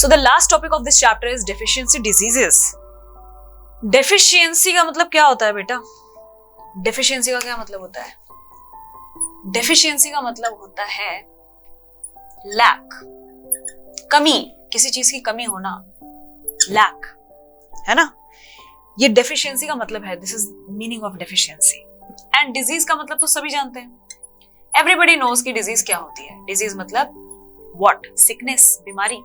So the last topic of this chapter is deficiency diseases. Deficiency का मतलब क्या होता है बेटा? Deficiency का क्या मतलब होता है? Deficiency का मतलब होता है lack, कमी, किसी चीज की कमी होना, lack, है ना? ये deficiency का मतलब है. This is meaning of deficiency. And disease का मतलब तो सभी जानते हैं. Everybody knows कि disease क्या होती है. Disease मतलब what? Sickness, बीमारी,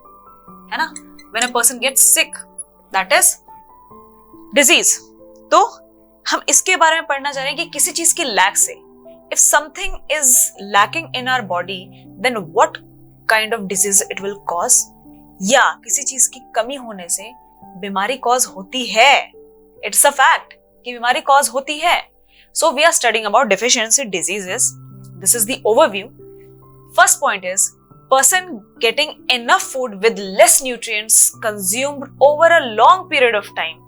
है ना? When a person gets sick, that is disease. तो हम इसके बारे में पढ़ना चाह रहे हैं कि किसी चीज की लैक से, if something is lacking in our body, then what kind of disease it will cause? या किसी चीज की कमी होने से बीमारी कॉज होती है. It's a fact कि बीमारी कॉज होती है. So we are studying about deficiency diseases. This is the overview. First point is person getting enough food with less nutrients consumed over a long period of time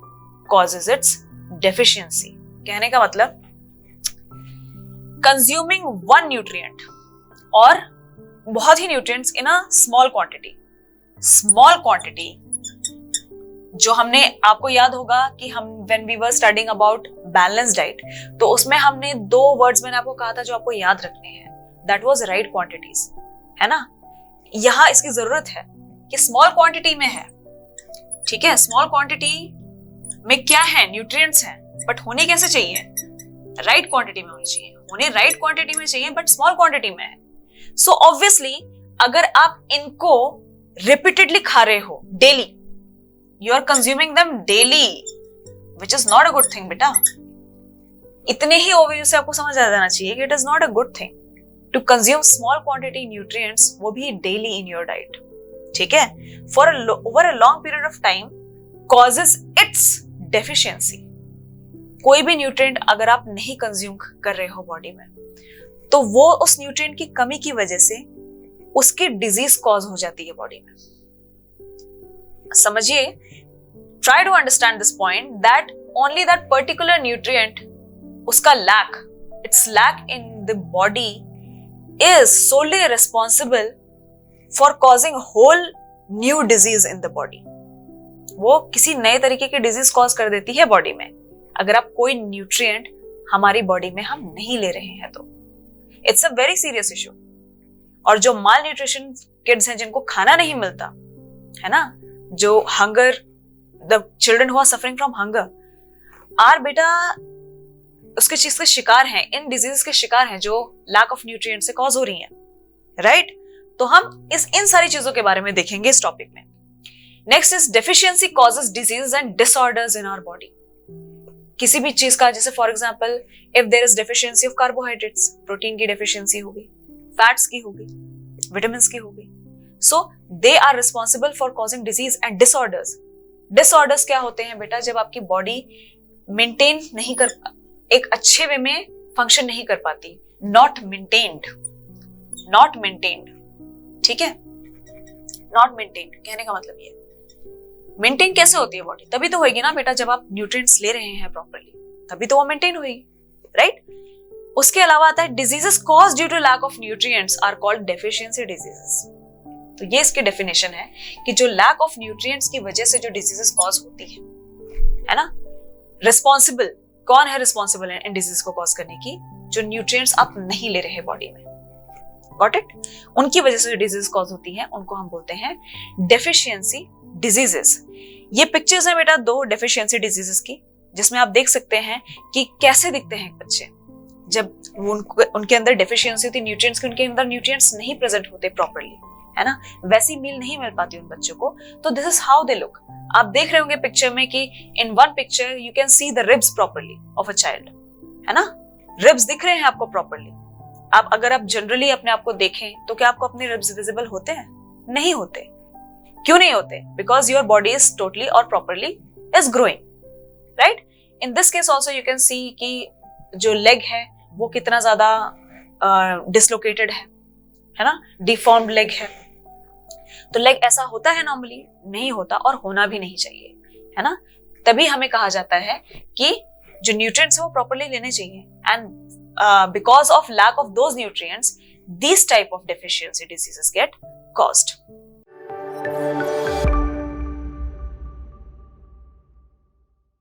causes its deficiency. कहने का मतलब consuming one nutrient और बहुत ही nutrients in a small quantity. Small quantity जो हमने, आपको याद होगा कि हम when we were studying about balanced diet, तो उसमें हमने 2 words मैंने आपको कहा था जो आपको याद रखने हैं. That was right quantities, है ना? यहां इसकी जरूरत है कि स्मॉल क्वांटिटी में है, ठीक है? स्मॉल क्वांटिटी में क्या है? न्यूट्रिएंट्स हैं, बट होने कैसे चाहिए? राइट क्वांटिटी में होनी चाहिए. होने राइट क्वांटिटी में चाहिए, बट स्मॉल क्वांटिटी में है. सो ऑब्वियसली अगर आप इनको रिपीटेडली खा रहे हो daily, you are consuming them daily, which is not a good thing बेटा. इतने ही ओवरव्यू से आपको समझ आ जाना चाहिए कि it is not a good thing to consume small quantity nutrients, वो भी daily in your diet, ठीक है? over a long period of time causes its deficiency. कोई भी न्यूट्रिएंट अगर आप नहीं कंज्यूम कर रहे हो बॉडी में, तो वो उस न्यूट्रिएंट की कमी की वजह से उसकी डिजीज कॉज हो जाती है बॉडी में. समझिए, try to understand this point that only that particular nutrient, उसका lack, its lack in the body is solely responsible for causing whole new disease in the body. वो किसी नए तरीके की डिजीज कॉज कर देती है बॉडी में अगर आप कोई न्यूट्रिएंट हमारी बॉडी में हम नहीं ले रहे हैं तो. It's a very serious issue. और जो माल न्यूट्रिशन किड्स हैं जिनको खाना नहीं मिलता है ना, जो hunger, the children who are suffering from hunger are बेटा उसके चीज के शिकार हैं, इन डिजीज के शिकार हैं जो लैक ऑफ न्यूट्रिएंट से कॉज हो रही हैं, राइट? तो हम इन सारी चीजों के बारे में देखेंगे इस टॉपिक में. Next is deficiency causes disease and disorders in our body. किसी भी चीज का, जैसे for example if there is deficiency of carbohydrates, protein की डेफिशिएंसी होगी, फैट्स की होगी, विटामिन्स की होगी, so they are responsible for causing disease and disorders. Disorders क्या होते हैं बेटा? जब आपकी बॉडी मेंटेन नहीं कर, एक अच्छे वे में फंक्शन नहीं कर पाती, नॉट मेंटेन्ड, ठीक है? नॉट मेंटेन्ड कहने का मतलब ये, मेंटेन कैसे होती है बॉडी? तभी तो होगी ना बेटा जब आप न्यूट्रिएंट्स ले रहे हैं प्रॉपर्ली, तभी तो वो मेंटेन होगी, राइट? उसके अलावा आता है diseases caused due to lack of nutrients are called deficiency diseases. तो ये इसकी डेफिनेशन है कि जो लैक ऑफ न्यूट्रिएंट्स की वजह से जो डिजीजेस कॉज होती है ना, रिस्पॉन्सिबल कौन है? रिस्पॉन्सिबल इन डिजीज को कॉज करने की जो न्यूट्रिएंट्स आप नहीं ले रहे बॉडी में. Got it? उनकी वजह से जो डिजीज कॉज होती है उनको हम बोलते हैं डेफिशिएंसी डिजीजेस. ये पिक्चर्स है बेटा 2 डेफिशिएंसी डिजीजेस की, जिसमें आप देख सकते हैं कि कैसे दिखते हैं बच्चे जब उनके अंदर डेफिशिएंसी होती है न्यूट्रिएंट्स की, उनके अंदर न्यूट्रिएंट्स नहीं प्रेजेंट होते प्रॉपर्ली, है ना? वैसी मील नहीं मिल पाती उन बच्चों को. तो this is how they look. आप देख रहे होंगे पिक्चर में कि in one picture you can see the ribs properly of a child, है ना? रिब्स दिख रहे हैं आपको प्रॉपर्ली. आप अगर आप जनरली अपने आप को देखें तो क्या आपको अपने रिब्स विजिबल होते हैं? नहीं होते. क्यों नहीं होते? Because your body is totally और properly is growing, right? In this case also you can see कि जो लेग है वो कितना ज्यादा डिसलोकेटेड है ना, डिफॉर्म्ड लेग है. तो लेग ऐसा होता है नॉर्मली? नहीं होता, और होना भी नहीं चाहिए, है ना? तभी हमें कहा जाता है कि जो न्यूट्रिएंट्स है वो प्रॉपर्ली लेने चाहिए. And because of lack of those nutrients, these type of deficiency diseases get caused.